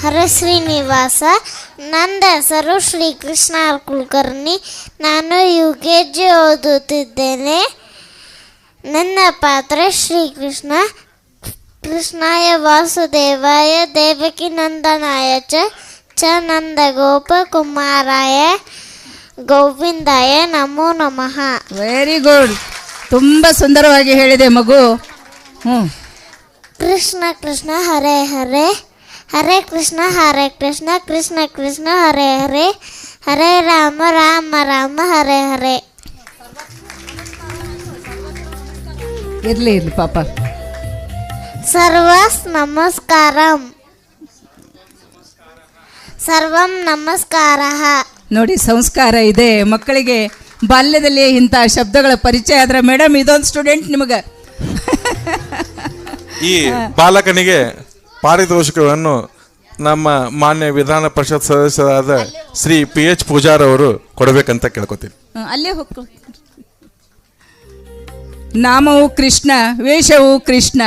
ಹರೇ ಶ್ರೀನಿವಾಸ. ನನ್ನ ಹೆಸರು ಶ್ರೀಕೃಷ್ಣ ಆರ್ ಕುಲಕರ್ಣಿ. ನಾನು UKG ಓದುತ್ತಿದ್ದೇನೆ. ನನ್ನ ಪಾತ್ರ ಶ್ರೀಕೃಷ್ಣ. ಕೃಷ್ಣಾಯ ವಾಸುದೇವಾಯ ದೇವಕಿ ನಂದನಾಯ ಚ ನಂದಗೋಪ ಕುಮಾರಾಯ ಗೋವಿಂದಾಯ ನಮೋ ನಮಃ. ವೆರಿ ಗುಡ್, ತುಂಬ ಸುಂದರವಾಗಿ ಹೇಳಿದೆ ಮಗು. ಕೃಷ್ಣ ಕೃಷ್ಣ ಹರೇ ಹರೇ, ಹರೇ ಕೃಷ್ಣ ಕೃಷ್ಣ ಕೃಷ್ಣ ಹರೇ ಹರೇ, ಹರೇ ರಾಮ ರಾಮ ರಾಮ ಹರೇ ಹರೇ. ಇರ್ಲಿ ಇರ್ಲಿ ಪಾಪ. ಸರ್ವಸ್ ನಮಸ್ಕಾರಂ, ಸರ್ವಂ ನಮಸ್ಕಾರಃ. ನೋಡಿ, ಸಂಸ್ಕಾರ ಇದೆ ಮಕ್ಕಳಿಗೆ. ಬಾಲ್ಯದಲ್ಲಿ ಇಂಥ ಶಬ್ದಗಳ ಪರಿಚಯ ಆದ್ರೆ ಮೇಡಮ್ ಇದೊಂದು ಸ್ಟೂಡೆಂಟ್ ನಿಮಗೆ. ಈ ಬಾಲಕನಿಗೆ ಪಾರಿತೋಷಿಕವನ್ನು ನಮ್ಮ ಮಾನ್ಯ ವಿಧಾನ ಪರಿಷತ್ ಸದಸ್ಯರಾದ ಶ್ರೀ PH ಪೂಜಾರ್ ಅವರು ಕೊಡಬೇಕಂತ ಕೇಳ್ಕೊತೀನಿ. ಅಲ್ಲೇ ಹೋಗ್ಕೊ. ನಾಮವು ಕೃಷ್ಣ, ವೇಷವು ಕೃಷ್ಣ.